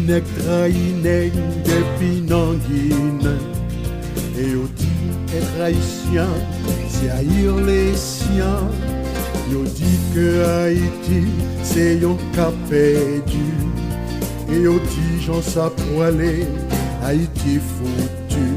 nèg trahi nèg depuis nan Guinée. Et yo dit être haïtien, c'est haïr les siens. Yo dit que Haïti, c'est yon cas perdu. Et yo dit j'en sa poilé, Haïti foutu.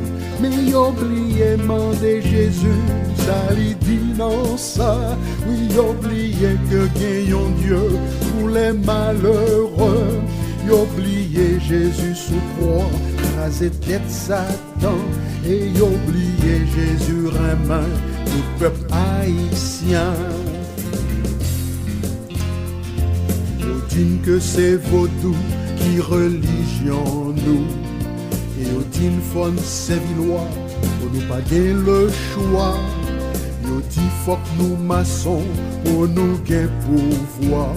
Mais yo oublié mandé Jésus, ça li dit non ça. Oui, yo oublié que gen yon Dieu pour les malheureux. Yo oublié Jésus sous croix, rasé tête Satan. Et yo oublié Jésus remin tout peuple haïtien. Yo dit que c'est vaudou qui religion nous. Et yo dit fon Saint-Villois, pour nous pas gagner le choix. Yo dit faut que nous maçons pour nous gagner pouvoir.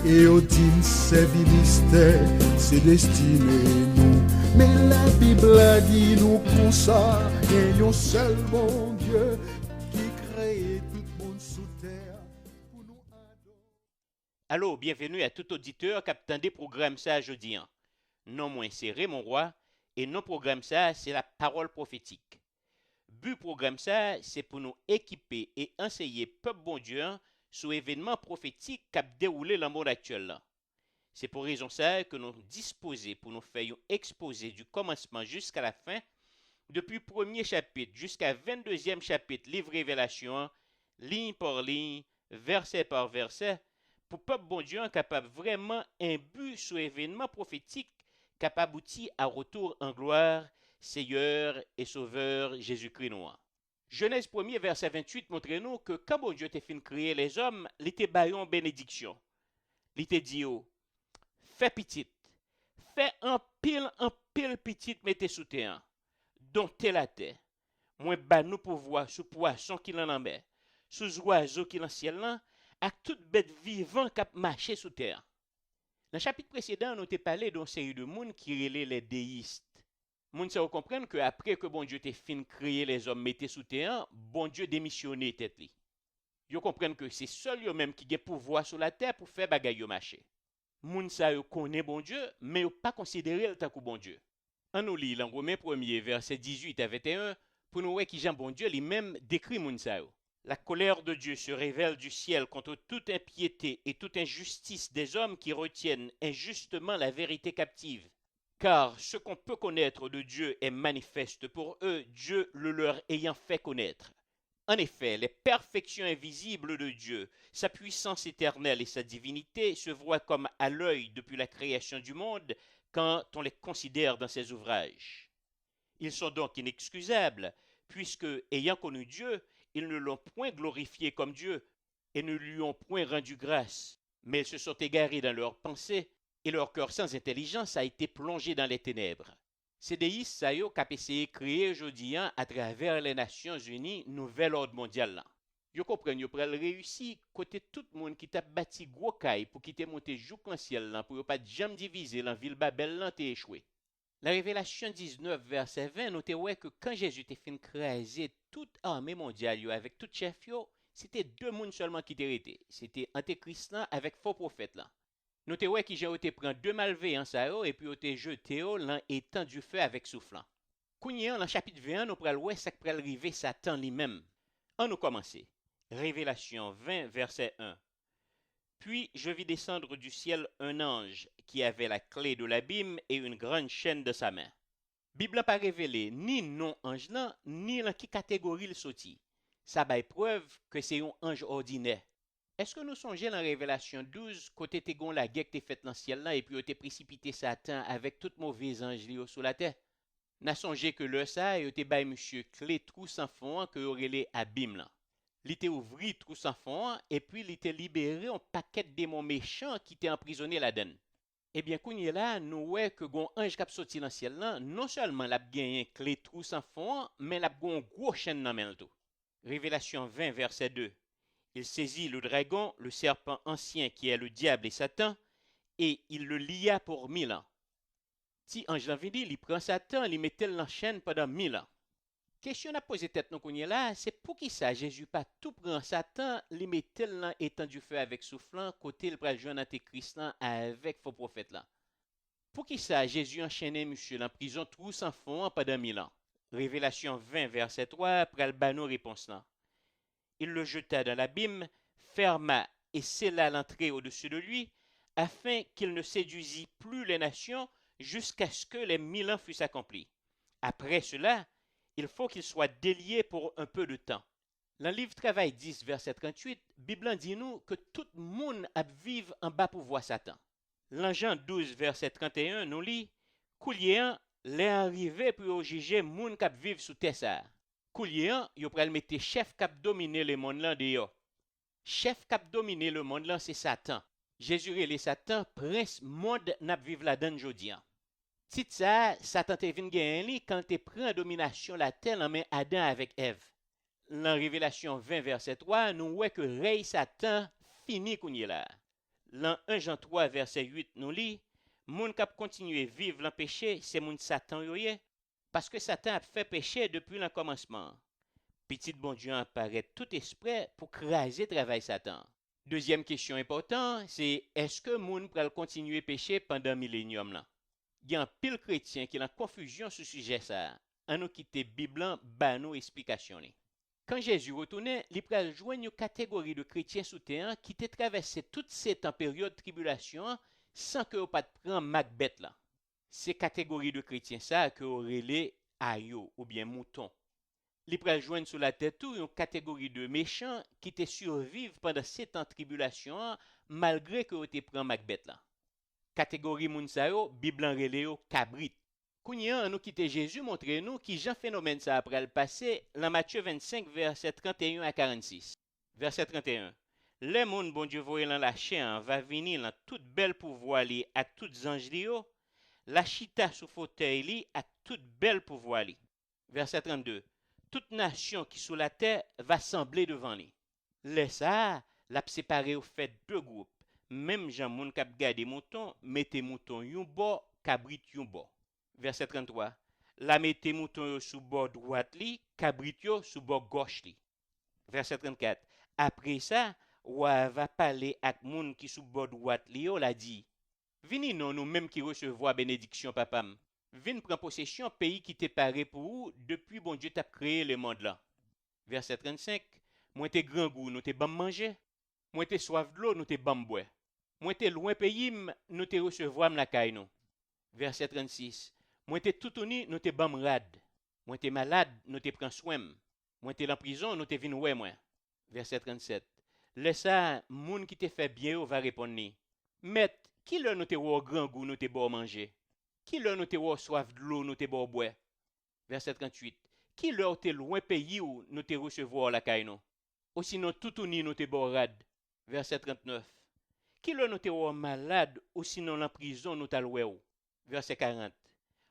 Et yo dit c'est ministère, c'est destiné nous. Mais la Bible a dit nous comme ça, et yon seul bon Dieu qui crée tout le monde sous terre pour nous adorer. Allô, bienvenue à tout auditeur qui attend des programmes ça jeudi. Non moins c'est Raymond Roy et non programme ça c'est la parole prophétique. But programme ça c'est pour nous équiper et enseigner peuple bon Dieu sur événements prophétiques qui déroulé dans le monde actuel. C'est pour raison ça que nous disposons pour nous faire un exposé du commencement jusqu'à la fin, depuis premier chapitre jusqu'à 22e chapitre, livre Révélation, ligne par ligne, verset par verset, pour peuple bon Dieu capable vraiment un but sur événement prophétique capable aboutir à retour en gloire, Seigneur et Sauveur Jésus-Christ noir. Genèse 1er verset 28 montre-nous que quand bon Dieu t'a fin créer les hommes, il était baillon bénédiction. Il était dit fais petit, fais en pile petit mettez sous terre, domptez la terre. Moi ba nous pouvoir sous poisson qui l'en mer, sous oiseaux qui l'en ciel là, à toute bête vivant qui marché sous terre. Dans le chapitre précédent, nous t'ai parlé d'une série de monde qui relait les déistes. Moun ça comprendre que après que bon Dieu t'ait fin créer les hommes mettez sous terre, bon Dieu démissionné tête li. Yo comprennent que c'est seul yo même qui gen pouvoir sur la terre pour faire bagay yo marcher. Moun sa yo connaît bon Dieu, mais yo pas considéré le tant que bon Dieu. On nous lit dans Romains 1er verset 18 à 21 pour nous voir qui Jean bon Dieu lui-même décrit moun sa yo. La colère de Dieu se révèle du ciel contre toute impiété et toute injustice des hommes qui retiennent injustement la vérité captive. Car ce qu'on peut connaître de Dieu est manifeste pour eux, Dieu le leur ayant fait connaître. En effet, les perfections invisibles de Dieu, sa puissance éternelle et sa divinité se voient comme à l'œil depuis la création du monde quand on les considère dans ses ouvrages. Ils sont donc inexcusables, puisque, ayant connu Dieu, ils ne l'ont point glorifié comme Dieu et ne lui ont point rendu grâce, mais ils se sont égarés dans leurs pensées et leur cœur sans intelligence a été plongé dans les ténèbres. C'est des ça yo qu'a essayé de créer aujourd'hui à travers les Nations Unies nouvel ordre mondial là. Yo comprennent yo pral réussi côté tout le monde qui t'a bâti gros caille pour qui t'a monté jouk en ciel là pour pas jamais diviser la ville Babel là t'es échoué. La Révélation 19 verset 20 notez ouais que quand Jésus t'a fin craser toute armée mondiale yo avec tout chef yo, c'était deux monde seulement qui t'étaient. C'était Antéchrist là avec faux prophète là. Notez ouais qui j'ai été prendre deux malveillants ça yo et puis été jeté dans étang du feu avec soufflant. Kounyen dans chapitre 21 nous pral ouais ça pral river Satan lui-même. On nous commencer. Révélation 20 verset 1. Puis je vis descendre du ciel un ange qui avait la clé de l'abîme et une grande chaîne de sa main. Bible n'a pas révélé ni non ange là ni dans qui catégorie il sorti. Ça bail preuve que c'est un ange ordinaire. Est-ce que nous songeons dans Révélation 12, côté te gon la guerre qui est faite dans le ciel là et puis te précipité Satan avec tout mauvais ange li sous la terre? N'a songé que le ça et te bay monsieur clé trou sans fond que aurait les abîmes là. Li te ouvri trou sans fond et puis li te libéré un paquet de démons méchants qui t'est emprisonné là-dedans. Eh bien kounye là nous ouais que gon ange qui sorti dans le ciel là non seulement l'a gagné clé trou sans fond mais l'a gon gros chaîne dans main tout. Révélation 20 verset 2. Il saisit le dragon, le serpent ancien qui est le diable et Satan, et il le lia pour 1000 ans. Si ange l'envidi, il prend Satan, il mettait en chaîne pendant 1000 ans. Question à poser tête nous connaît là, c'est pour qui ça Jésus pas tout prend Satan, il mettait dans étang du feu avec soufflant, côté le pral joindre Antéchrist avec faux prophète là. Pour qui ça, Jésus enchaînait monsieur en prison tout sans fond pendant 1000 ans? Révélation 20, verset 3, pral ba nous réponse là. Il le jeta dans l'abîme, ferma et scella l'entrée au-dessus de lui, afin qu'il ne séduisît plus les nations jusqu'à ce que les 1000 ans fussent accomplis. Après cela, il faut qu'il soit délié pour un peu de temps. Dans le livre Travail 10, verset 38, Bible dit nous que tout le monde a vive en bas pour voir Satan. Dans Jean 12, verset 31, nous lit Koulian l'est arrivé pour juger moun k'ap vive sous terre ça. Koulian, yo pral mette chef k'ap dominer le monde là dehors. Chef k'ap dominer le monde là c'est Satan. Jésus et les Satan prince monde n'a vive la donne jodi. Tit ça, Satan te vinn gen li quand te prend domination la terre en main Adam avec Ève. Dans Révélation 20 verset 3, nous voyons que rey Satan fini kounye là. Dans 1 Jean 3 verset 8 nous lit moun k'ap continuer vivre dans péché, c'est moun Satan yoye parce que Satan a fait péché depuis le commencement. Petit bon Dieu apparaît tout esprit pour craser travail Satan. Deuxième question importante, c'est est-ce que moun pral continuer pécher pendant millénium là? Il y a un pile chrétien qui est en confusion sur ce sujet ça. On nous quitte Bible ba nous explication. Quand Jésus retournait, il pral joindre une catégorie de chrétiens souterrains qui te traversé toute cette période de tribulation sans que vous pas prendre Macbeth là. Ces catégories de chrétiens ça que relé ayo ou bien mouton. Li pral joindre sous la tête tout une catégorie de méchants qui te survivent pendant 7 ans de tribulation malgré que vous te prend Macbeth là. Catégorie moun sa yo, Bible en relé yo cabrit. Kounya nous quitte Jésus montre nous qui Jean phénomène ça après le passé dans Matthieu 25 verset 31 à 46. Verset 31. Le monde bon Dieu voye dans la chair va venir dans toute belle pouvoir li à toutes anges li yo, la chita sous fauteuil li à toute belle pouvoir li. Verset 32. Toute nation qui sous la terre va sembler devant lui. Laisse ça, l'a séparé au fait deux groupes. Même Jean moun k'ap gade mouton, mettez mouton yon bord, cabrit yon bord. Verset 33. La mettez mouton yo sous bord droite li, cabrit yo sous bord gauche li. Verset 34. Après ça, wa va parler ak moun qui sous bord droite li yo la dit. Vini non nous même qui recevoir bénédiction papam. Vin prend possession pays qui t'est paré pour vous depuis bon Dieu t'a créé le monde là. Verset 35. Moi t'es grand goût, nous t'es bam manger. Moi t'es soif de l'eau, nous t'es bam boire. Moi t'es loin pays, nous t'es recevoir la caille nous. Verset 36. Moi t'es tout uni, nous t'es bam rad. Moi t'es malade, nous t'es prend soin. Moi t'es en prison, nous t'es vinn ouais moi. Verset 37. Laisse ça, moun qui te fait bien va répondre ni. Met, qui le nous t'es au grand goût, nous t'es bon manger. Qui leur nous te soif de l'eau, nous te boire? Verset 38. Qui leur te loin pays où nous te recevoir la caille nous? Ou sinon tout uni nous te borade. Verset 39. Qui leur nous te malade ou sinon en prison nous t'alloué ou? Verset 40.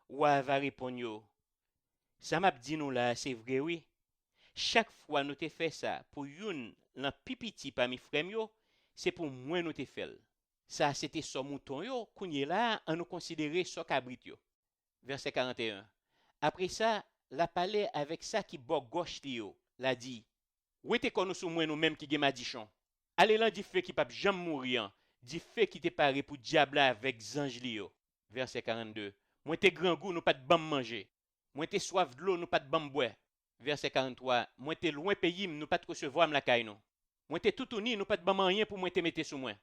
Ouah va répondre yo. Ça m'a dit nous là, c'est vrai oui. Chaque fois nous te fait ça pour youn l'an pipiti parmi frères yo, c'est pour moi nous te fait. Ça, c'était son mouton yo, kounye là, on nous considérait son cabrit yo. Verset 41. Après ça, la parlé avec ça qui bord gauche li yo, la dit, où était qu'on nous sous moi nous-mêmes qui gen madichon? Allez là du fait qui pas jamais mourir, du fait qui t'est paré pour diable avec zange li yo. Verset 42. Moi t'es grand goût, nous pas de bam manger. Moi t'es soif de l'eau, nous pas de bam boire. Verset 43. Moi t'es loin pays, nous pas de recevoir la caille nous. Moi t'es tout uni, nous pas de bam rien pour moi te mettre sous moi.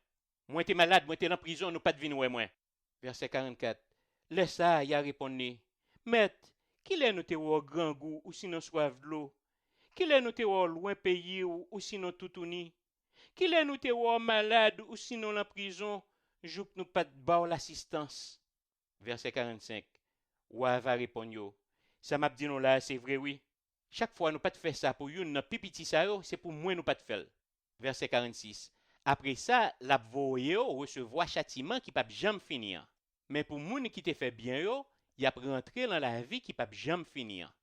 Moi t'es malade, moi t'es en prison, nous pas de vin ouais moi. Verset 44. Laisse ça, y a répondu. Maître, qui l'est nous t'es au grand goût ou sinon soif de l'eau? Qui l'est nous t'es au loin pays ou sinon tout uni? Qui l'est nous t'es au malade ou sinon en prison? Joup nous pas de bar l'assistance. Verset 45. Ouah va répondre yo. Ça m'a dit nous là, c'est vrai oui. Chaque fois nous pas de faire ça pour yon nan pipiti sa yo, c'est pour moi nous pas de faire. Verset 46. Après ça, la voye yo recevoir châtiment qui pas jamais finir. Mais pour moun qui te fait bien yo, y a rentrer dans la vie qui pas jamais finir.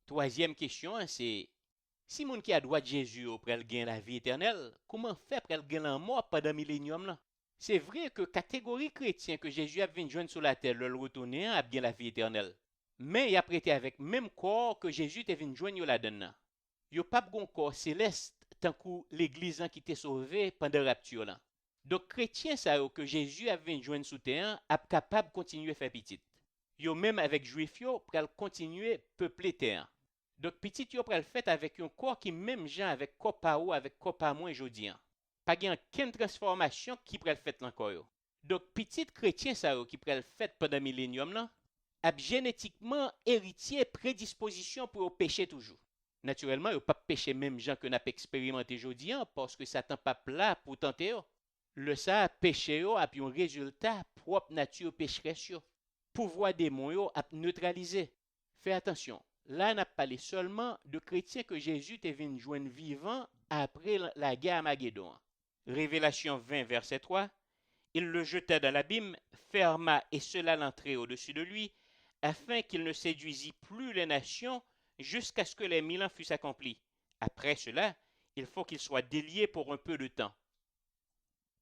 Troisième question, c'est si moun qui a droit de Jésus pour le gain la vie éternelle, comment faire pour le gain la mort pendant millénium là? C'est vrai que catégorie chrétien que Jésus a venu joindre sur la terre le retourner a bien la vie éternelle. Mais il a prêté avec même corps que Jésus est venu joindre la donne. Yo pas bon corps céleste tant que l'église qui t'est sauvé pendant la rapture là. Donc, chrétiens, ça que Jésus a venu joindre sous terre, a capable de continuer à faire petit. Yo même avec juifs, yo, pral continuer peupler terre. Donc, petit, yo pral fait avec un corps qui même gens avec corps pa ou, avec corps pa moins jodi an. Pas gen aucune transformation qui pral fait encore yo. Donc, petit chrétien, ça qui pral fait pendant millénium là, a génétiquement héritier prédisposition pour au pécher toujours. Naturellement, yo pas péché même gens que n'a pas expérimenté jodi an parce que Satan pas là pour tenter yo. Le ça péché yo a puis un résultat propre nature pécheresse yo. Pouvoir démon yo a neutralisé. Fais attention. Là, on a parlé seulement de chrétiens que Jésus est venu joindre vivant après la guerre à Magédon. Révélation 20, verset 3. Il le jeta dans l'abîme, ferma et scella l'entrée au-dessus de lui, afin qu'il ne séduisît plus les nations jusqu'à ce que les 1000 ans fussent accomplis. Après cela, il faut qu'il soit délié pour un peu de temps.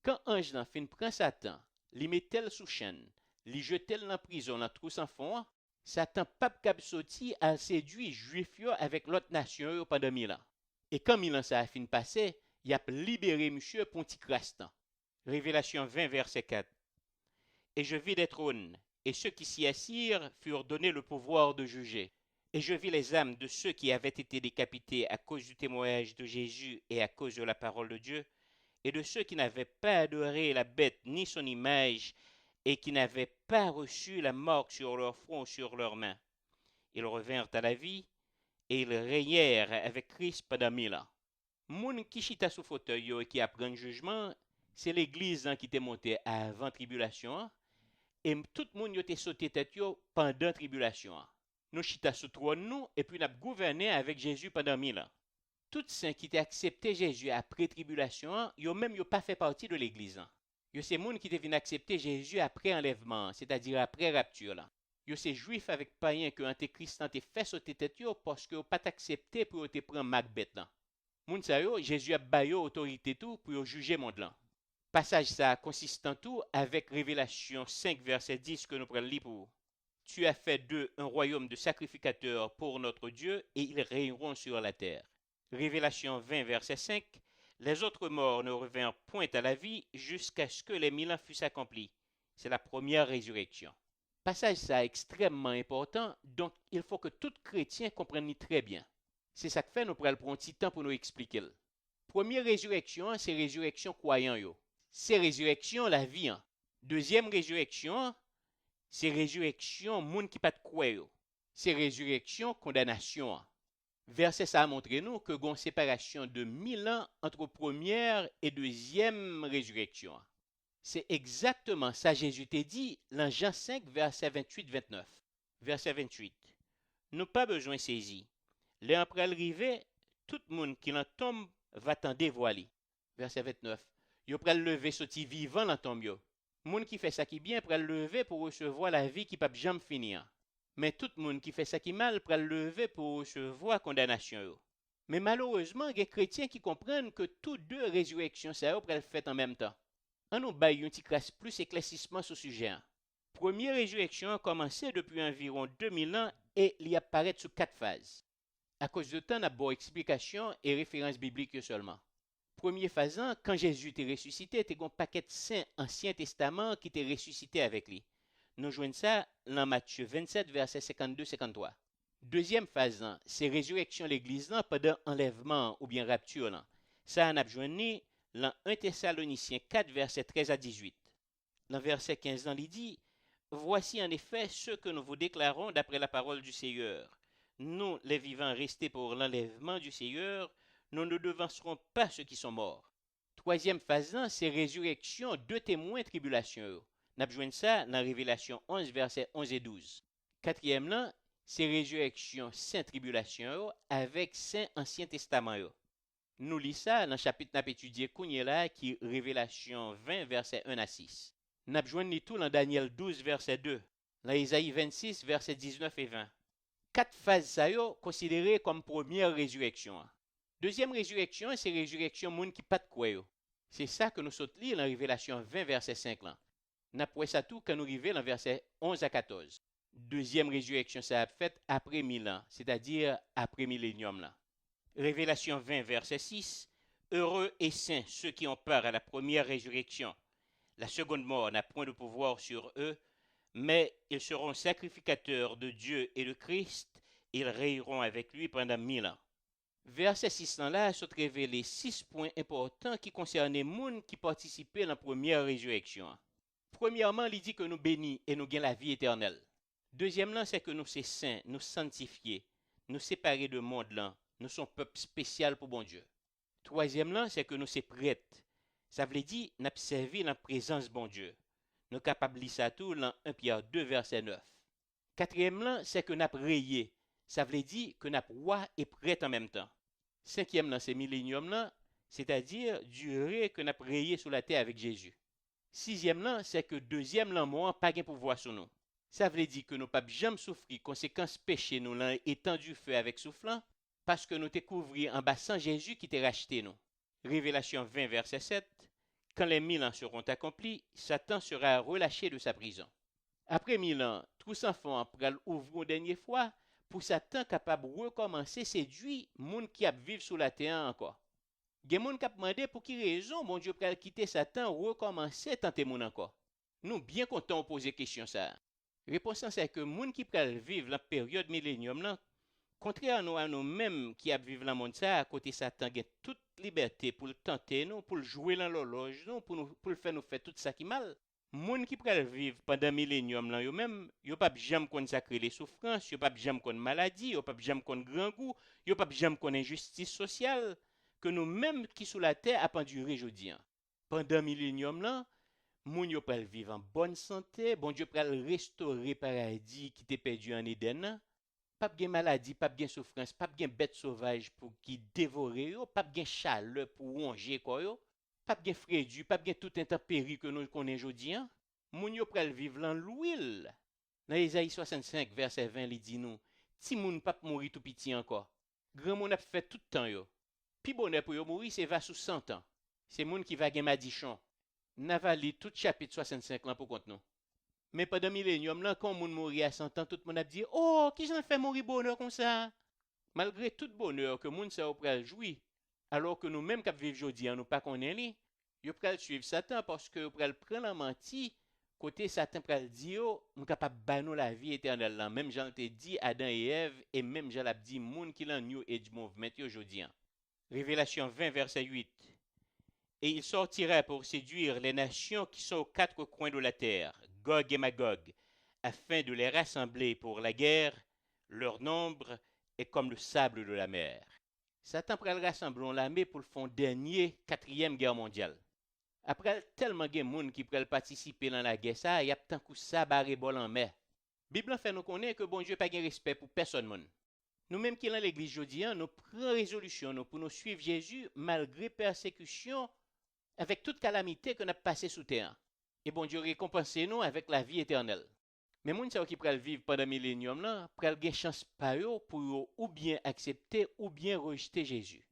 Quand ange d'en fin prend Satan, li met-elle sous chaîne, li jetel en prison dans trou sans fond, Satan pape cap sorti a séduit juif yo avec l'autre nation yo pendant 1000 ans. Et quand 1000 ans ça a fin passé, il a libéré monsieur pour un petit crastan. Révélation 20 verset 4. Et je vis des trônes, et ceux qui s'y assirent furent donnés le pouvoir de juger. Et je vis les âmes de ceux qui avaient été décapités à cause du témoignage de Jésus et à cause de la parole de Dieu, et de ceux qui n'avaient pas adoré la bête ni son image, et qui n'avaient pas reçu la marque sur leur front ou sur leurs mains. Ils revinrent à la vie, et ils régnèrent avec Christ pendant 1000 ans. Moun qui chita sous fauteuil et qui apprend le jugement, c'est l'église qui était montée avant tribulation, et tout le monde était sauté tête pendant tribulation. Nous chita sous trône nous, et puis nous avons gouverné avec Jésus pendant 1000 ans. Tous ceux qui étaient accepté Jésus après tribulation, ils même pas fait partie de l'église. Yo c'est moun qui te vinn accepter Jésus après enlèvement, c'est-à-dire après rapture là. Yo c'est juif avec païen que antéchrist te fait sauter tête yo parce que yo pas accepté pour te prendre Macbeth là. Moun sa yo Jésus a ba yo autorité tout pour juger monde là. Passage ça consistant tout avec Révélation 5 verset 10 que nous prenons lire pour. Tu as fait d'eux un royaume de sacrificateurs pour notre Dieu et ils régneront sur la terre. Révélation 20 verset 5. Les autres morts ne revinrent point à la vie jusqu'à ce que les 1000 ans fussent accomplis. C'est la première résurrection. Passage ça extrêmement important, donc il faut que tout chrétien comprenne très bien. C'est ça que fait nous prenons un petit temps pour nous expliquer. Première résurrection, c'est résurrection croyant yo. C'est résurrection la vie. Deuxième résurrection, c'est résurrection moun qui pas de croire yo. C'est résurrection condamnation. Verset ça a montré nous que gon séparation de 1000 ans entre première et deuxième résurrection. C'est exactement ça Jésus t'a dit dans Jean 5 verset 28-29. Verset 28. Nous pas besoin saisi. Les après arrivé, tout le monde qui l'en tombe va t'en dévoiler. Verset 29. Yo pral lever sorti vivant dans tombe yo. Moun qui fait ça qui bien pral lever pour recevoir la vie qui pas jamais finir. Mais tout le monde qui fait ça qui mal pral lever pour recevoir condamnation yo. Mais malheureusement, il y a des chrétiens qui comprennent que toutes deux résurrections ça pral fait en même temps. On nous baille un petit classe plus éclaircissement sur ce sujet. Première résurrection a commencé depuis environ 2000 ans et il apparaît sous 4 phases. À cause de temps, on a beau explication et références bibliques seulement. Première phase, quand Jésus était ressuscité, il y a un paquet de saints Ancien Testament qui étaient ressuscités avec lui. Nous joignons ça dans Matthieu 27, verset 52-53. Deuxième phase, c'est résurrection de l'église pendant enlèvement ou bien rapture. Ça, on a joint dans 1 Thessaloniciens 4, verset 13 à 18. Dans verset 15, il dit « Voici en effet ce que nous vous déclarons d'après la parole du Seigneur. Nous, les vivants restés pour l'enlèvement du Seigneur, nous ne devancerons pas ceux qui sont morts. » Troisième phase, c'est résurrection de témoins tribulation. Nous avons joint ça dans Révélation 11, verset 11 et 12. Quatrième, c'est résurrection saint tribulation avec saint Ancien Testament. Nous lisons ça dans le chapitre n'a étudié là qui est Révélation 20, verset 1 à 6. Nous avons joint tout dans Daniel 12, verset 2, dans Isaïe 26, verset 19 et 20. 4 phases ça considérées comme première résurrection. Deuxième résurrection, c'est résurrection moun qui pas de quoi. C'est ça que nous sautons lire dans Révélation 20, verset 5 là. Nous avons ça tout quand nous arrivons dans verset 11 à 14. Deuxième résurrection, ça a fait après 1000 ans, c'est-à-dire après millénium là. Révélation 20, verset 6. Heureux et saints ceux qui ont part à la première résurrection. La seconde mort n'a point de pouvoir sur eux, mais ils seront sacrificateurs de Dieu et de Christ, ils règneront avec lui pendant 1000 ans. Verset 600 là sont révélés 6 points importants qui concernaient les gens qui participaient à la première résurrection. Premièrement, il dit que nous bénis et nous gagnons la vie éternelle. Deuxièmement, c'est que nous sommes saints, nous sanctifiés, nous séparés de monde là, nous sommes peuple spécial pour bon Dieu. Troisièmement, c'est que nous sommes prêts. Ça veut dire nous avons servi dans la présence de bon Dieu. Nous sommes capables de lire ça tout dans 1 Pierre 2, verset 9. Quatrièmement, c'est que nous avons rayé. Ça veut dire que nous avons roi et prêt en même temps. Cinquièmement, c'est millénium là, c'est-à-dire durée que nous avons rayé sur la terre avec Jésus. Sixièmement, c'est que deuxième là, moi, pas de pouvoir sur nous. Ça veut dire que nous ne pouvons jamais souffrir conséquences péché nous l'en étendu feu avec soufflant, parce que nous découvrir en bas sans Jésus qui t'a racheté nous. Révélation 20, verset 7. Quand les 1000 ans seront accomplis, Satan sera relâché de sa prison. Après 1000 ans, tous enfants pourront ouvrir une dernière fois pour Satan capable de recommencer séduire les gens qui vivent sous la terre encore. Il y a des gens qui demandé pour quelle raison mon Dieu peut quitter Satan recommencer tenter mon encore. Nous bien contents de poser question ça. Réponse c'est que les gens qui peuvent vivre la période millénium là, contrairement à nous-mêmes qui vivent dans le monde ça, à côté Satan a toute liberté pour le tenter nous, pour le jouer dans l'horloge nous, pour le faire nous faire tout ça qui mal. Les gens qui peuvent vivre pendant millénium là eux-mêmes, ils pas jamais consacrer les souffrances, ils pas jamais connaître maladie, ils pas jamais connaître grand goût, ils pas jamais connaître injustice sociale que nous-mêmes qui sous la terre a penduré aujourd'hui. Pendant millénium là, moun yo pral vivre en bonne santé, bon Dieu pral restaurer paradis qui t'est perdu en Éden. Pas de maladie, pas de souffrance, pas de bête sauvage pour qui dévorer yo, pas de chaleur pour ronger quoi yo, pas de frédu, pas de tout intempérie que nous connaissons aujourd'hui. Moun yo pral vivre dans l'huile. Dans Isaïe 65 verset 20 il dit nous, ti moun pas mourir tout petit encore. Grand moun a fait tout temps yo. Pi bonheur pour yo mourir c'est va sous 100 ans. C'est moun qui va gen madichon. N'a va li tout chapitre 65 là pour compte nous. Mais pendant millénium là quand moun mourir à 100 ans tout le monde a dit "Oh, qui j'en fait mourir bonheur comme ça?" Malgré tout bonheur que moun ça pral jouir, alors que nous même qui vivons aujourd'hui nous pas connaît li, yo pral suivre Satan parce que pral prendre la menti côté Satan pral dire "On capable ba nous la vie éternelle là." Même Jean te dit Adam et Ève et même Jean l'a dit moun qui l'en new age movement aujourd'hui. Révélation 20 verset 8. Et il sortira pour séduire les nations qui sont aux quatre coins de la terre, Gog et Magog, afin de les rassembler pour la guerre. Leur nombre est comme le sable de la mer. Satan pral rassembler l'armée pour le fond dernier 4e guerre mondiale. Après tellement de monde qui pral participer dans la guerre ça, y a tant coup ça barré bol en mer. Bible fait nous connaître que bon Dieu pas de respect pour personne monde. Nous même qui dans l'église aujourd'hui, nous prenons résolution pour nous suivre Jésus malgré persécution avec toute calamité que nous avons passé sous terre. Et bon Dieu récompense nous avec la vie éternelle. Mais les gens qui pral vivre pendant le millénium là, pral gen chance pa yo pour ou bien accepter ou bien rejeter Jésus.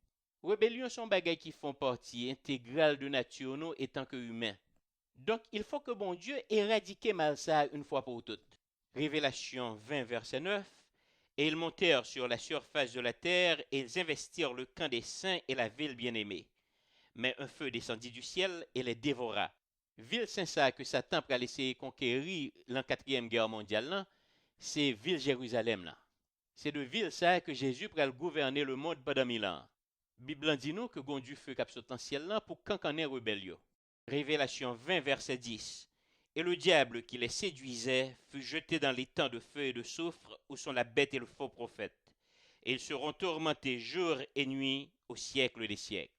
Rébellion sont bagages qui font partie intégrale de nature nous étant que humains. Donc il faut que bon Dieu éradique mal ça une fois pour toutes. Révélation 20 verset 9. Et ils montèrent sur la surface de la terre et ils investirent le camp des saints et la ville bien-aimée. Mais un feu descendit du ciel et les dévora. Ville Saint-Ça que Satan a laissé conquérir la 4e guerre mondiale, là, c'est ville Jérusalem. Là. C'est de ville ça que Jésus a gouverner le monde pendant 1000 ans. Bible dit nous que gon du feu cap sautant ciel là pour cancaner rébellion. Révélation 20 verset 10. Et le diable qui les séduisait fut jeté dans les temps de feu et de soufre où sont la bête et le faux prophète. Et ils seront tourmentés jour et nuit au siècle des siècles.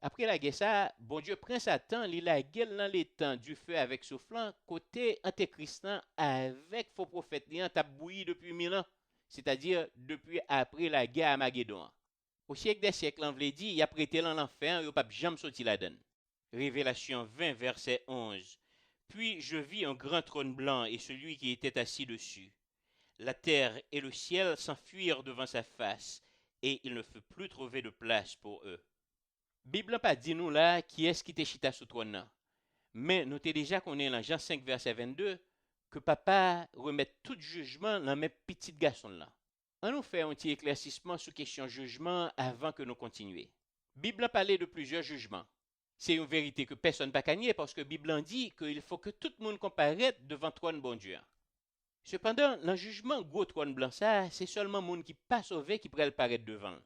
Après la guerre ça, bon Dieu prend Satan, il a gueule dans les temps du feu avec soufflant, côté antéchrist avec faux prophète, il a bouilli depuis 1000 ans, c'est-à-dire depuis après la guerre à Magédon. Au siècle des siècles, on veut dire, il a prêté dans l'enfer, il n'a pas jamais sorti la donne. Révélation 20, verset 11. Puis je vis un grand trône blanc et celui qui était assis dessus. La terre et le ciel s'enfuirent devant sa face, et il ne fut plus trouvé de place pour eux. Bible n'a pas dit nous là qui est-ce qui te chita sous trône là. Mais nous t'ai déjà qu'on est dans Jean 5 verset 22 que papa remet tout jugement dans mes petits garçons là. On nous fait un petit éclaircissement sur question jugement avant que nous continuions. Bible a parlé de plusieurs jugements. C'est une vérité que personne ne peut gagner parce que Bible en dit qu'il faut que tout le monde comparaisse devant trône bon Dieu. Cependant, dans le jugement gros trône blanc ça, c'est seulement le monde qui pas sauvé qui pourrait le paraître devant.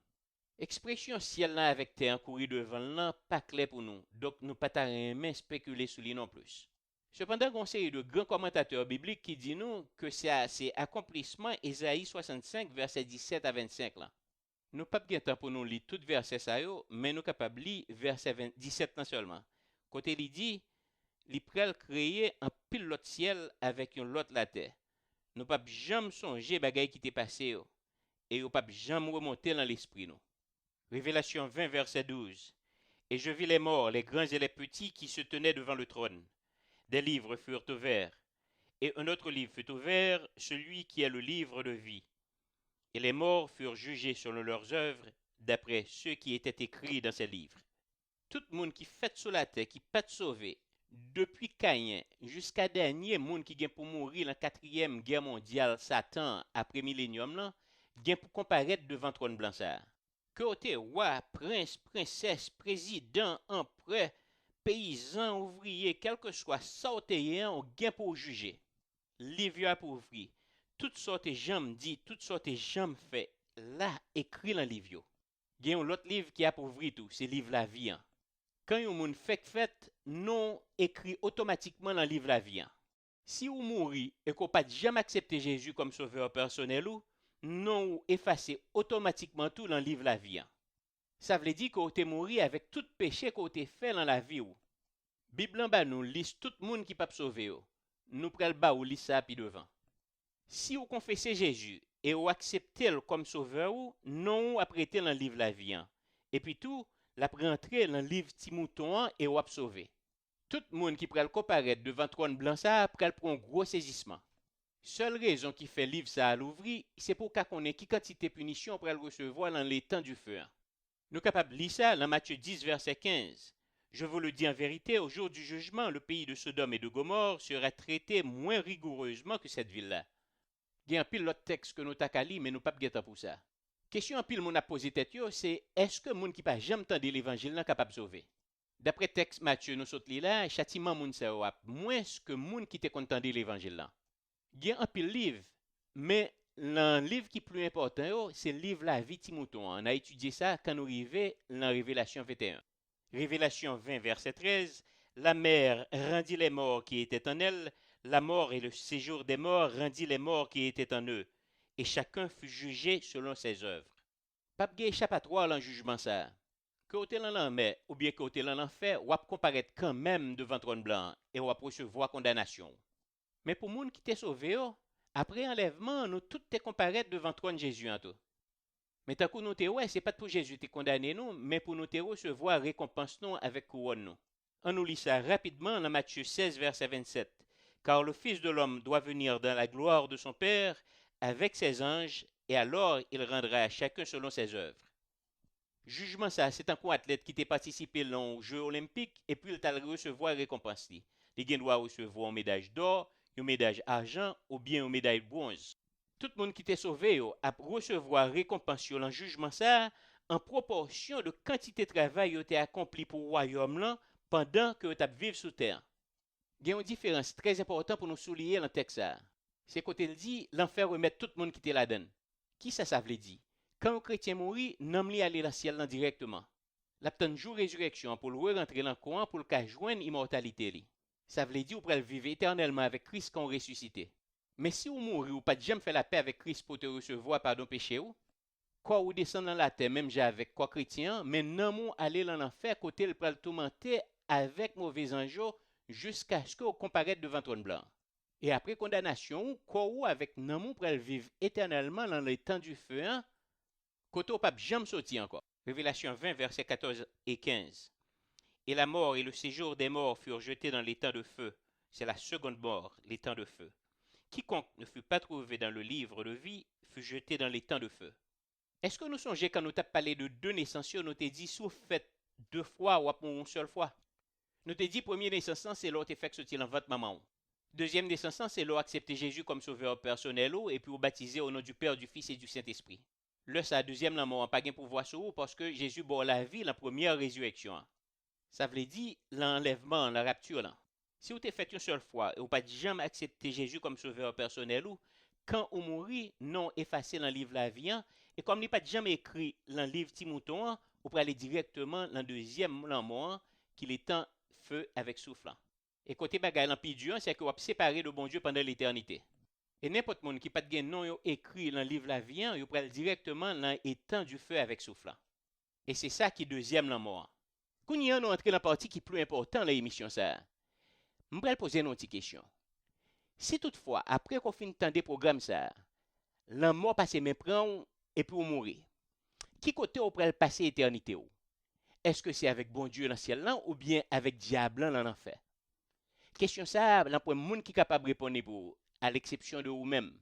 Expression ciel là avec terre courir devant là pas clair pour nous. Donc nous pas rien spéculer sur lui non plus. Cependant, on série de grands commentateurs bibliques qui disent nous que c'est accomplissement Ésaïe 65 verset 17 à 25 là. Nous pas bien temps pour nous lire tout verset ça yo, mais nous capable lire verset 17 là seulement. Côté il dit, il pral créer un pilote ciel avec un lot la terre. Nous pas jamais songer bagay qui t'est passé yo, et nous pas jamais remonter dans l'esprit nous. Révélation 20 verset 12. Et je vis les morts, les grands et les petits qui se tenaient devant le trône. Des livres furent ouverts, et un autre livre fut ouvert, celui qui est le livre de vie. Et les morts furent jugés selon leurs œuvres, d'après ceux qui étaient écrits dans ces livres. Tout le monde qui fait sous la terre, qui pas sauvé, depuis Caïn jusqu'à dernier monde qui vient pour mourir dans la 4e guerre mondiale, Satan, après millénium, là, vient pour comparaître devant trône blanc ça. Côté roi, prince, princesse, président, empereur, paysan, ouvrier, quel que soit sautéen, on gain pour juger. Livre appauvri, toutes sortes de jambes dit, toutes sortes de jambes fait, là, écrit dans le livre. Il y a un autre livre qui appauvri tout, c'est livre la vie. Quand un monde fait, non écrit automatiquement dans le livre la vie. Si vous mourrez et qu'on pas jamais accepté Jésus comme sauveur personnel ou, non effacer automatiquement tout dans le livre la vie. Ça veut dire que vous êtes mort avec tout péché que vous avez fait dans la vie. Bible en bas nous liste tout le monde qui peut sauver. Nous prenons le bas ou liste ça puis devant. Si vous confessez Jésus et vous acceptez comme sauveur, non vous prêtez dans le livre la vie. Et puis tout, la rentrer dans le livre Timouton et vous sauver. Tout le monde qui prend le comparaître devant trône blanc ça prend un gros saisissement. Seule raison qui fait livre ça à l'ouvrir, c'est pour qu'on ait qui quantité punition pour le recevoir dans les temps du feu. Nous capables de lire ça dans Matthieu 10 verset 15. Je vous le dis en vérité, au jour du jugement, le pays de Sodome et de Gomorrhe sera traité moins rigoureusement que cette ville-là. Il y a un pile l'autre texte que nous t'avons lu, mais nous pas de temps pour ça. Question en pile mon a posé tête c'est est-ce que moun qui pas jamais entendu l'évangile n'est capable de sauver? D'après texte Matthieu nous saute là, châtiment moun ça moins que moun qui t'est content de l'évangile là. Il y a un pile livre, mais le livre qui est plus important, c'est le livre La vie Timouton. On a étudié ça quand nous arrivons dans Révélation 21. Révélation 20, verset 13. La mer rendit les morts qui étaient en elle, la mort et le séjour des morts rendit les morts qui étaient en eux, et chacun fut jugé selon ses œuvres. Pas de échappatoire dans le jugement ça. Côté dans l'enfer, ou bien côté dans l'enfer, ou comparaître quand même devant trône blanc, et ou recevoir condamnation. Mais pour moun qui t'est sauvé, après enlèvement, nous tout te comparaître devant trône Jésus en tout. Mais tant que nous te c'est pas pour Jésus te condamné nous, mais pour nous te recevoir récompense nous avec couronne nous. On nous lit ça rapidement dans Matthieu 16 verset 27. Car le Fils de l'homme doit venir dans la gloire de son Père avec ses anges, et alors il rendra à chacun selon ses œuvres. Jugement ça, c'est un coup athlète qui t'a participé aux Jeux olympiques et puis il t'a recevoir récompense. Il doit recevoir une médaille d'or, une médaille d'argent ou bien une médaille de bronze. Tout le monde qui t'est sauvé a recevoir récompense dans le jugement ça en proportion de quantité de travail qui a accompli pour le royaume là pendant que tu as vécu sous terre. Il y a une différence très importante pour nous souligner dans le texte. C'est quand il dit l'enfer remet tout le monde qui était là-dedans. Qui ça veut dire? Quand un chrétien mourit, n'aime li aller dans le ciel directement. L'aptan jour résurrection pour le rentrer dans le courant pour le joindre immortalité li. Ça veut dire ou vivre éternellement avec Christ quand ressuscité. Mais si vous mourrez ou pas jamais fait la paix avec Christ pour te recevoir pardon péché ou, quoi ou descendre dans la terre même j'ai avec quoi chrétien, mais non mon aller dans l'enfer côté le pral tourmenter avec mauvais anges jusqu'à ce que vous comparaître devant trône blanc. Et après condamnation, quoi ou avec non mon pral vivre éternellement dans les temps du feu, côté au pape jamais sorti encore. Révélation 20 versets 14 et 15. Et la mort et le séjour des morts furent jetés dans les temps de feu. C'est la seconde mort, les temps de feu. Quiconque ne fut pas trouvé dans le livre de vie fut jeté dans les temps de feu. Est-ce que nous songez quand nous t'avons parlé de deux naissances, nous t'avons dit si vous faites 2 fois ou une seule fois? Nous t'avons dit première naissance, c'est l'autre fait sortir dans votre maman. Deuxième naissance, c'est l'autre accepter Jésus comme sauveur personnel et puis vous baptiser au nom du Père, du Fils et du Saint-Esprit. Le sa deuxième nan mort pas gen pouvoir sur vous parce que Jésus boit la vie la première résurrection. Ça veut dire l'enlèvement, la rapture là. Si vous t'es fait une seule fois et vous pas jamais accepté Jésus comme sauveur personnel ou quand vous mourrez, non effacé dans le livre la vie et comme il pas jamais écrit dans le livre Timouton, vous pouvez aller directement dans le deuxième mort qu'il est en feu avec souffle. Et côté bagay l'empire c'est que vous êtes séparé de bon Dieu pendant l'éternité. Et n'importe monde qui pas de nom yo écrit dans le livre la vie, yo pral directement dans étang du feu avec souffle. Et c'est ça qui deuxième la mort. Kounya nous entrer dans la partie qui est plus important dans l'émission ça. M'pral poser une petite question. Si toutefois après qu'on fin temps des programmes ça, la mort passe mais prend et puis mourir. Qui côté ou pral passer éternité ou? Est-ce que c'est avec bon Dieu dans le ciel là ou bien avec diable dans l'enfer? Question ça, là pour monde qui capable de répondre pour à l'exception de vous-même.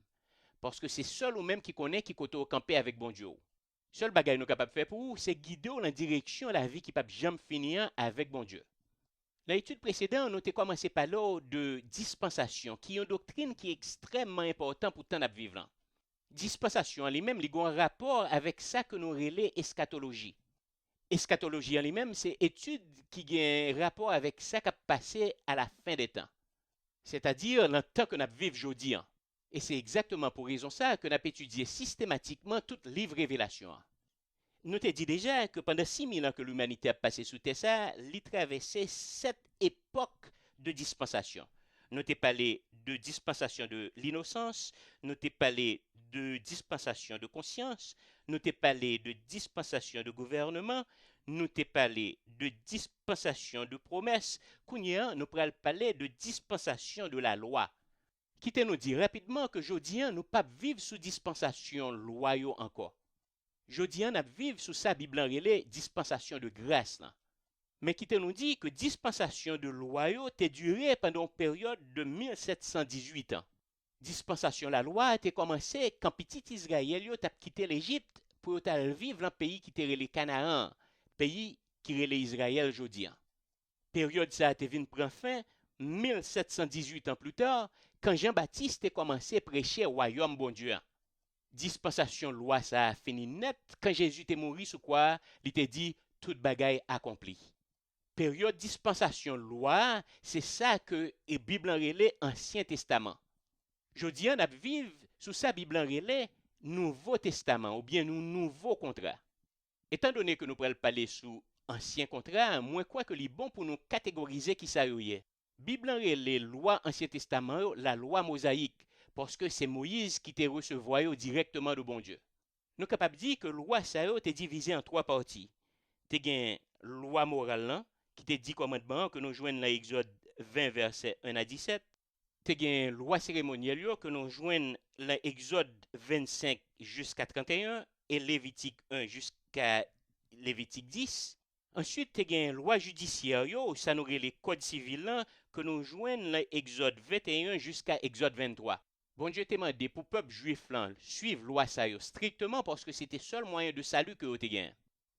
Parce que c'est seul vous-même qui connaît qui côté au camper avec bon Dieu. Seul bagay nous capable de faire pour vous, c'est guider dans la direction de la vie qui peut jamais finir avec bon Dieu. Dans l'étude précédente, nous avons commencé par là de dispensation, qui est une doctrine qui est extrêmement importante pour le temps de vivre. Dispensation en lui-même, il a un rapport avec ça que nous relais eschatologie. Eschatologie en lui-même, c'est étude qui a un rapport avec ça qui a passé à la fin des temps. C'est-à-dire dans le temps que nous vivons aujourd'hui. Et c'est exactement pour raison ça que nous avons étudié systématiquement tout livre révélation. Nous t'ai dit déjà que pendant 6000 ans que l'humanité a passé sous terre, il traversait 7 époques de dispensation. Nous t'ai parlé de dispensation de l'innocence, nous t'ai parlé de dispensation de conscience, nous t'ai parlé de dispensation de gouvernement, nous t'ai parlé de dispensation de promesse, kounya nous pral parler de dispensation de la loi. Quittez nous dire rapidement que jodien nous pas vivre sous dispensation loi encore. Jodien n'a vivre sous sa Bible en relais dispensation de grâce là. Mais qui te nous dit que dispensation de loi t'est duré pendant une période de 1718 ans. Dispensation la loi a commencé quand petit Israël t'a quitté l'Égypte pour vivre dans un pays qui était les Canaan, pays qui relait Israël jodien. Période ça a été venu prendre fin 1718 ans plus tard quand Jean-Baptiste a commencé à prêcher au royaume bon Dieu. Dispensation loi ça a fini net quand Jésus est mort sous quoi il t'a dit toute bagaille accomplie. Période dispensation loi, c'est ça que la Bible en relais Ancien Testament. Jodi on a vivre sous sa Bible en relais Nouveau Testament ou bien nouveau contrat. Étant donné que nous prenons parler sous ancien contrat, moins quoi que li bon pour nous catégoriser qui ça y est. Bible en relais loi Ancien Testament, la loi mosaïque parce que c'est Moïse qui te recevoir directement de bon Dieu. Nous capable dire que loi ça est divisé en 3 parties. Tu gen loi morale là qui te dit commandement que nous joignons dans Exode 20 verset 1 à 17. Tu gen loi cérémonielle que nous joignons dans Exode 25 jusqu'à 31 et Lévitique 1 jusqu'à Lévitique 10. Ensuite, tu gen loi judiciaire ça nous les codes civils que nous joignons dans Exode 21 jusqu'à Exode 23. Bon Dieu t'a demandé pour le peuple juif là, suivre loi ça strictement parce que c'était le seul moyen de salut que vous avez.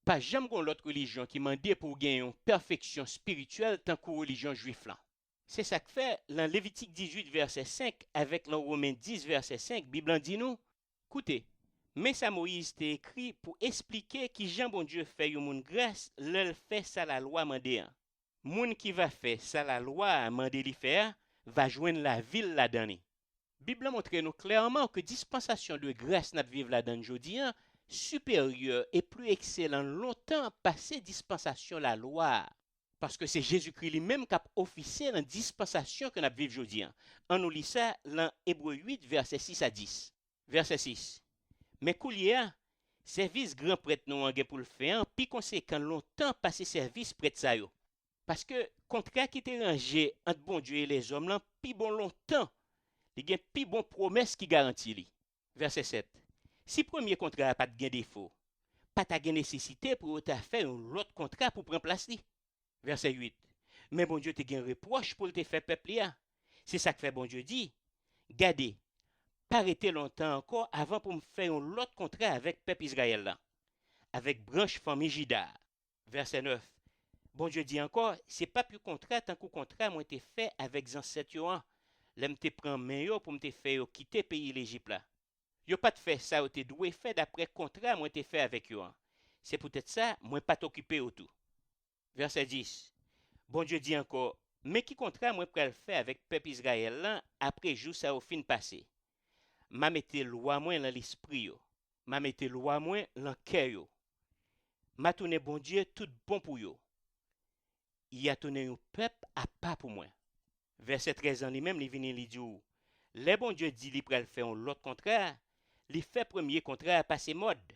Pas jamais l'autre religion qui m'a dit pour gagner une perfection spirituelle tant que religion juive là. C'est ça que fait dans Lévitique 18 verset 5 avec dans Romains 10 verset 5, Bible dit nous, écoutez, mais ça Moïse t'a écrit pour expliquer qui Jean bon Dieu fait une monde grâce, l'elle fait ça la loi mandé. Moun qui va faire ça la loi mandé li faire va joindre la ville là-dedans. Bible montre nous clairement que dispensation de grâce n'a vivre là-dedans jodi supérieur et plus excellent longtemps passé dispensation la loi. Parce que c'est Jésus-Christ lui-même qui a officié dans dispensation que nous vivons aujourd'hui. On nous lit ça dans Hébreux 8, verset 6 à 10. Verset 6. Mais koulia, service grand prêtre nous en pour le faire, puis conséquent longtemps passé service prêtre ça yo. Parce que contrat qui était rangé entre bon Dieu et les hommes là, puis bon longtemps, il y a plus bon promesse qui garantit li. Verset 7. Si premier contrat n'a pas de défaut, pas de nécessité pour faire un autre contrat pour prendre place li. Verset 8. Mais bon Dieu te gen reproche pour te faire peuple là. C'est ça que fait bon Dieu dit. Gardez, pas arrêter longtemps encore avant pour me faire un autre contrat avec peuple Israël là. Avec branche famille Juda. Verset 9. Bon Dieu dit encore, c'est pas plus contrat tant que contrat moi été fait avec ancêtres yo. L'aime te prend main pour me te faire quitter pays l'Égypte là. Yo pas de fait ça ou te doué fait d'après contrat moi te fait avec yo. C'est peut-être ça, moi pas t'occuper au tout. Verset 10. Bon Dieu dit encore, mais qui contrat moi pral faire avec peuple Israël là après jour ça au fin passé. M'a mette loi moi dans l'esprit yo. M'a mette loi moi dans cœur yo. M'a tourné bon Dieu tout bon pour yo. Il a tourné un peuple à pas pour moi. Verset 13 en lui-même, il vient lui dire, les bon Dieu dit li pral faire l'autre contrat, li fait premier contrat passer mode.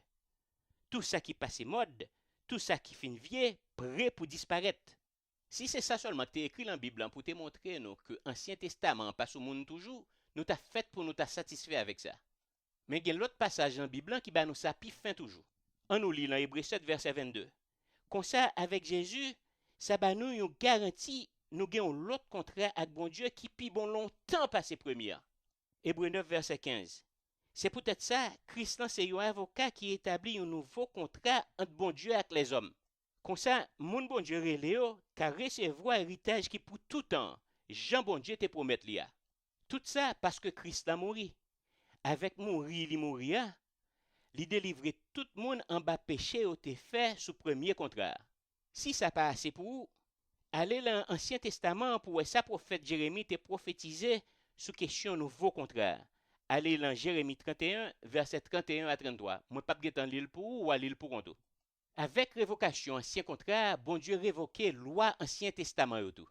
Tout ça qui passe mode, tout ça qui fin vieux, prêt pour disparaître. Si c'est ça seulement que tu écrit dans la Bible pour te montrer nous, que l'Ancien Testament passe au monde toujours, nous t'a fait pour nous t'a satisfait avec ça. Mais il y a l'autre passage dans la Bible qui va nous ça puis fin toujours. On nous lit dans Hébreux 7 verset 22. Comme ça avec Jésus, ça va nous une garantie nous avons l'autre contrat avec bon Dieu qui pi bon longtemps passé premier. Hébreux 9 verset 15. C'est peut-être ça, Christ c'est un avocat qui établit un nouveau contrat entre bon Dieu et les hommes. Comme ça, mon bon Dieu reléo, car recevoir héritage qui pour tout temps, Jean bon Dieu te promet lia. Tout ça parce que Christ a mouru. Avec mourir, il mourir, il délivrer tout le monde en bas péché au te fait sous premier contrat. Si ça pas assez pour vous, allez dans l'Ancien Testament pour ça prophète Jérémie te prophétisé sous question nouveau contrat. Allez dans Jérémie 31, verset 31 à 33. Moi, pas de l'île pour ou à l'île pour compte. Avec révocation ancien contrat, bon Dieu révoqué loi ancien testament et tout.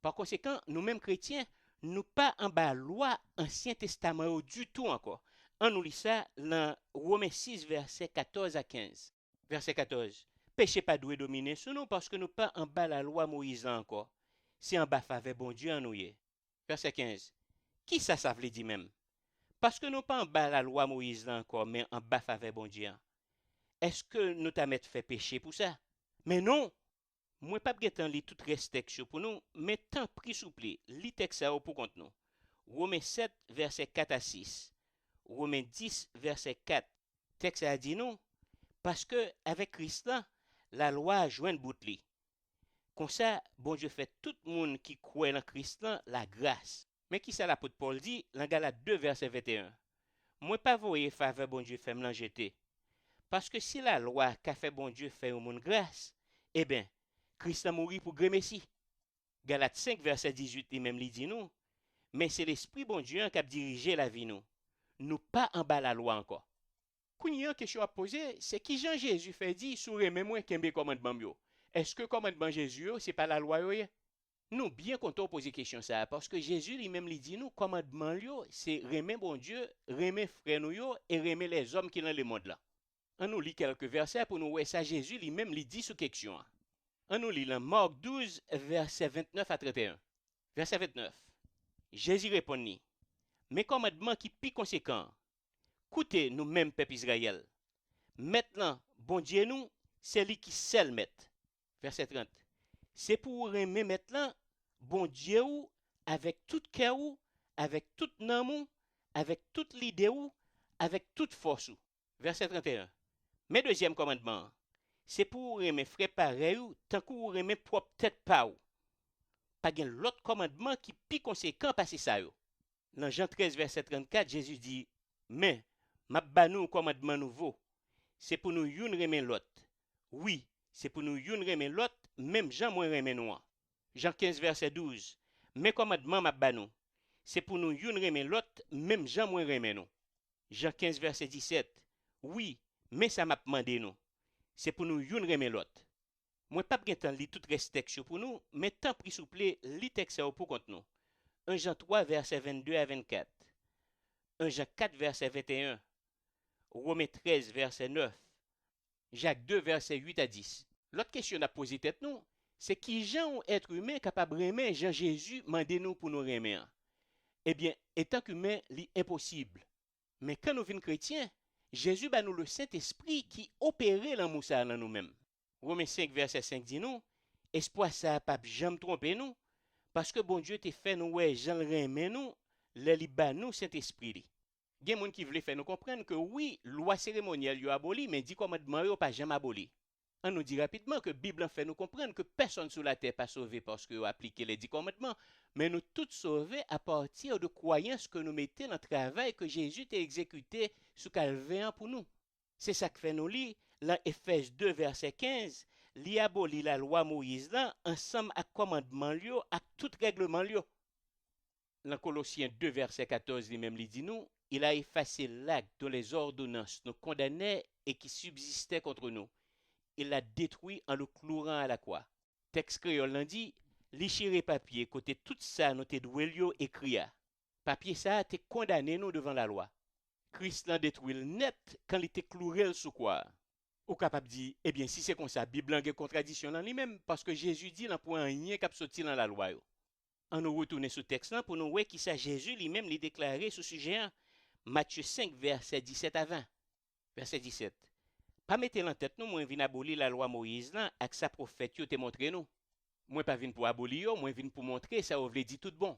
Par conséquent, nous-mêmes chrétiens, nous pas en bas loi ancien testament du tout encore. On nous lit ça dans Romains 6, verset 14 à 15. Verset 14. Péché pas doué dominer sur nous parce que nous pas en bas la loi Moïse encore. C'est en bas faveur bon Dieu en nous. Verset 15. Qui ça veut dire même? Parce que nous pas en bas la loi Moïse là encore, mais en bas faveur bon Dieu. Est-ce que nous t'a fait pécher pour ça? Mais non! Moi pas getan li tout restriction pour nous, mais tant pris souple, li texte ça pour contre nous. Romains 7 verset 4 à 6. Romains 10 verset 4. Texte a dit nous parce que avec Christ là, la loi joint bout li. Comme ça, bon Dieu fait tout le monde qui croit en Christ là la grâce. Mais qui ça l'apôtre Paul dit dans Galates 2 verset 21. Moi pas voyer faveur bon Dieu fait me jeter. Parce que si la loi qu'a fait bon Dieu fait au monde grâce, eh bien, Christ a mouru pour Messie. Galates 5 verset 18 lui-même lui dit nous, mais c'est l'esprit bon Dieu qui a dirigé la vie nous. Nous pas en bas la loi encore. Kounya une question à poser, c'est qui Jean Jésus fait dit sous remè moi kembe commandement yo. Est-ce que commandement Jésus c'est pas la loi yo? Nous bien content poser question ça parce que Jésus lui-même lui dit nous commandement yo c'est remè bon Dieu, remè frère nous yo et remè les hommes qui dans le monde là. On nous lit quelques versets pour nous voir ça Jésus lui-même lui dit sous question. On nous lit dans Marc 12 verset 29 à 31. Verset 29. Jésus répondit: "Mais commandement qui plus conséquent. Écoutez nous-mêmes peuple Israël. Maintenant, bon Dieu nous, c'est lui qui seul met." Verset 30. C'est pour aimer maintenant bon Dieu ou avec tout cœur ou, avec toute nom avec toute l'idée ou, avec toute force ou. Verset 31. Mais deuxième commandement, c'est pour aimer frère pareil ou tant qu'on aimer propre tête pas ou. Pas gen l'autre commandement qui plus conséquent passer ça yo. Dans Jean 13 verset 34, Jésus dit: "Mais m'a ba nou commandement nouveau, c'est pour nous youn remen l'autre. Oui, c'est pour nous youn remen l'autre, même Jean moins remen nous." Jean 15 verset 12, "Mais commandement m'a ba nou, c'est pour nous youn remen l'autre, même Jean moins remen nous." Jean 15 verset 17, "Oui, mais ça m'a demandé nous, c'est pour nous youn remen l'autre." Moi pas bien temps li tout restriction pour nous, mais tant pris souple li texte pour contre nous. 1 Jean 3 verset 22 à 24. 1 Jean 4 verset 21. Romains 13 verset 9. Jacques 2 verset 8 à 10. L'autre question à poser tête nous, c'est qui Jean ou être humain capable de aimer Jean Jésus mandé nous pour nous aimer. Eh bien, étant qu'humain, li impossible. Mais quand nous venons chrétiens, Jésus ba nous le Saint-Esprit qui opère l'amour ça dans nous-mêmes. Romains 5 verset 5 dit nous, espoir ça pas jamais tromper nous, parce que bon Dieu t'a fait nous ouais Jean le remet nous, le li ba nous Saint-Esprit li. Gen moun qui voulait faire nous comprendre que oui, loi cérémonielle yo aboli, mais dit commandement yo pas jamais aboli. On nous dit rapidement que la Bible fait nous comprendre que personne sur la terre n'est pas sauvé parce que appliqué les 10 commandements, mais nous tous sauvés à partir de croyances que nous mettons dans le travail que Jésus a exécuté sous Calvaire pour nous. C'est ça que fait nous lire dans Ephésiens 2, verset 15, li aboli la loi Moïse là, ensemble avec commandement liyo, avec tout règlement liyo. Dans Colossiens 2, verset 14, lui-même lui dit nous, il a effacé l'acte dont les ordonnances nous condamnaient et qui subsistait contre nous. Il l'a détruit en le clouant à la croix. Texte créole l'en dit, li chiré papier, côté tout ça nous te doué liyo écrit. Papier ça te condamné nous devant la loi. Christ l'a détruit le net quand il était cloué sous quoi. Ou capable dire, eh bien, si c'est comme ça, Bible a une contradiction dans lui-même, parce que Jésus dit, il n'y a point rien qui sorti dans la loi. On nous retourne sur ce texte-là pour nous voir qui ça Jésus lui-même l'a déclaré sur ce sujet. Matthieu 5, verset 17 à 20. Verset 17. Pas mettre en tête nous, moi, vin abolir la loi Moïse là, avec sa prophète, yo te montré nous. Moi, pas vin pour abolir, moi, vin pour montrer, ça vous dit tout bon.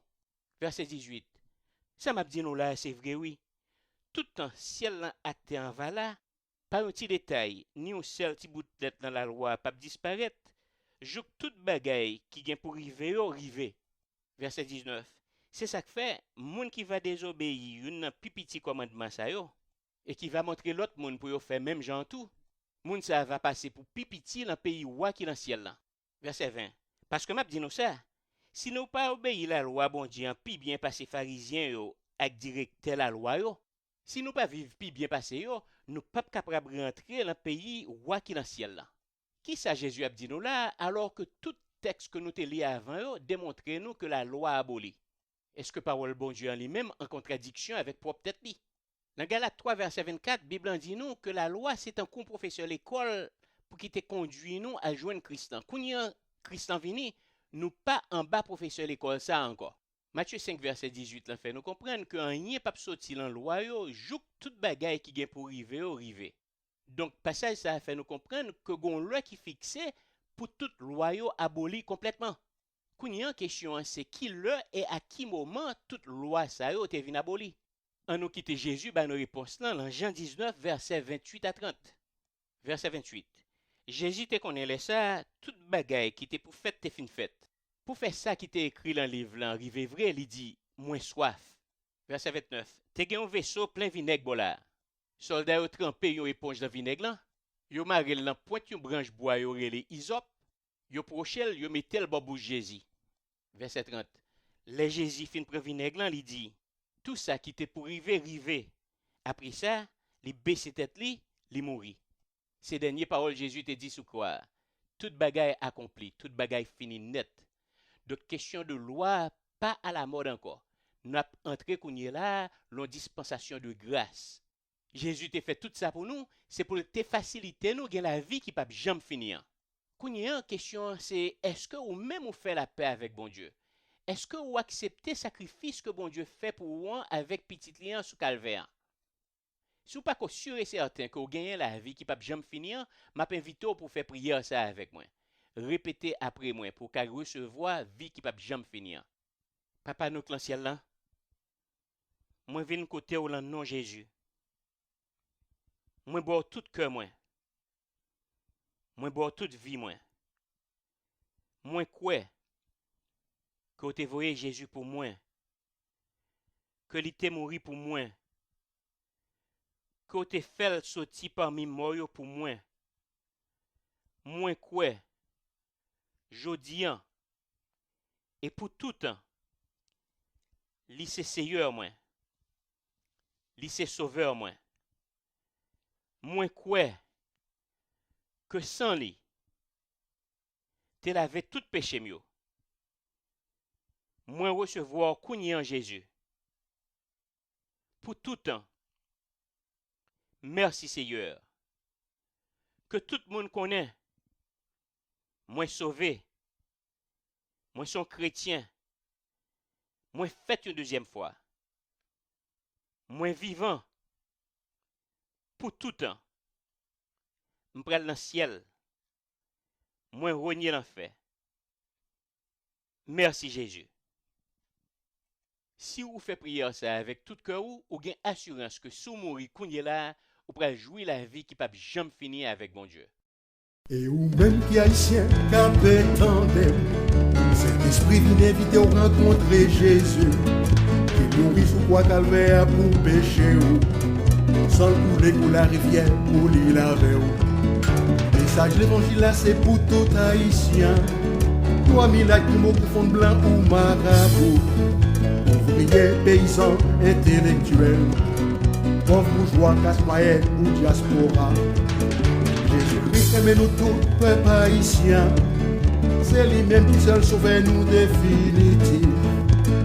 Verset 18. Ça m'a dit nous là, c'est vrai, oui. Tout temps, ciel là acté en vala, pas un petit détail, ni un seul petit bout de lettre dans la loi, pas disparaître. Jouk tout bagay qui vient pour river, river. Verset 19. C'est ça que fait, moun qui va désobéir, un petit commandement ça yo, et qui va montrer l'autre moun pour yo faire même genre tout. Moun ça va passer pour pipiti dans le pays roi qui dans le ciel là. Verset 20. Parce que m'a dit nous ça, si nous pas obéir la loi bon Dieu, pi bien passer pharisien yo, ak directeur la loi yo, si nous pas vivre pi bien passé yo, nous pas capable rentrer dans le pays roi qui dans le ciel là. Qui ça Jésus a dit nous là, alors que tout texte que nous te lu avant yo démontre nous que la loi abolie. Est-ce que parole bon Dieu en lui-même en contradiction avec propre tête li? Dans Galates 3, verset 24, Bible en dit nous que la loi c'est un coup professeur l'école pour qui te conduit nous à joindre Christ. Quand Christ vini, nous pas en bas professeur l'école ça encore. Matthieu 5, verset 18, là fait nous comprendre que rien pas sorti dans la loi yo, jouk tout bagay qui gen pour river. Donc passage ça fait nous comprendre que gon loi qui fixé pour toute loi yo aboli complètement. Kounya question c'est qui le et à qui moment toute loi ça yo te vin aboli. En nous quitter Jésus, ben nos réponses là dans Jean 19 verset 28 à 30. Verset 28. Jésus te connaît ça, toute bagaille qui te pour fait te fin fait. Pour faire ça qui t'est écrit dans le livre là, arrivé vrai, il dit moins soif. Verset 29. Te gen un vaisseau plein vinaigre bola. Soldat yo trempé yon éponge dans vinaigre là. Yo marel dans pointe yon branche bois yo relé isop. Yo prochel yo mettel babou Jésus. Verset 30. Les Jésus fin prend vinaigre là, il dit tout ça qui t'est pour river. Après ça, li baisse tête li mourit. Ces dernières paroles Jésus te dit sous quoi? Toute bagaille accomplie, toute bagaille finie net. Donc question de loi pas à la mode encore. Nous avons entré qu'on là l'on dispensation de grâce. Jésus t'a fait tout ça pour nous, c'est pour te faciliter nous la vie qui pas jamais finir. Qu'on question c'est est-ce que ou même ou fait la paix avec bon Dieu? Est-ce que vous acceptez le sacrifice que bon Dieu fait pour vous avec petit lien sous calvaire? Si vous pas sûr et certain que vous gagnez la vie qui pas jamais finir, m'a invité pour faire prière ça avec moi. Répétez après moi pour qu'elle recevoir vie qui pas jamais finir. Papa nous dans ciel là. Moi viens côté au nom Jésus. Moi bois tout cœur moi. Moi bois toute vie moi. Moi quoi que tu voyé Jésus pour moi. Que il t'est mort pour moi. Que tu fait sortir parmi moi pour moi. Moi quoi jodian et pour tout temps. Li c'est Seigneur moi. Li c'est sauveur moi. Moi quoi que sans lui te lavé tout péché mieux. Moi recevoir kounye en Jésus. Pour tout temps. Merci Seigneur. Que tout le monde connaît. Moi sauvé. Moi son chrétien. Moi fait une deuxième fois. Moi vivant. Pour tout temps. M'pral dans le ciel. Moi renier l'enfer. Merci Jésus. Si vous faites prière ça avec tout cœur ou gain assurance que sous mourir kounye là, ou pral jouir la vie qui pas jamais finir avec bon Dieu. Et ou même qui haïtien capé tandem, cet esprit vient inviter au rencontrer Jésus, qui nourrit sous quoi calvaire pour pécher ou, sans le couler pour la rivière pour l'île avec ou. Message l'évangile là c'est pour tout haïtien, 3000 actes pour mon fond blanc ou marabout, ouvrier, paysan, intellectuel, pauvre bourgeois, casse-moyenne ou diaspora. Jésus-Christ aime nous tous, peuple haïtien. C'est lui-même qui seul sauve nous définitif.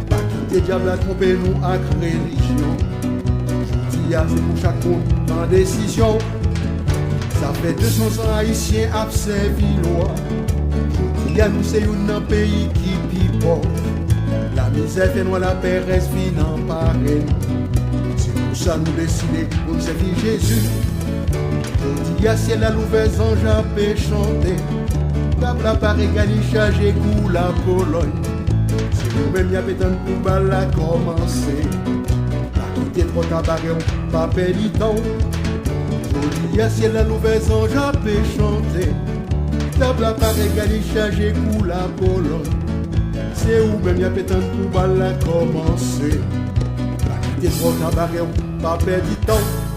Pas quitter diable à tromper nous avec religion. Je dis à c'est pour chaque monde en décision. Ça fait 200 ans haïtiens à servi loi. Je dis à nous c'est un pays qui pipo. La misère fait noir, la paix reste fine en pareil. C'est pour ça nous décider pour servir Jésus. Il y a ciel à l'ouvert ange à paix chanter. Table à Paris, Gali, chargé, goût la Pologne. Si nous-mêmes y a pétan pour balle à commencer. La quitter trop tabaré, on pas pédi temps. Il y a ciel à l'ouvert ange à paix chanter. Table à Paris, Gali, chargé, goût la Pologne. C'est où même y a pétan pour balle à commencer. La quitter trop tabaré, on pas pédi temps.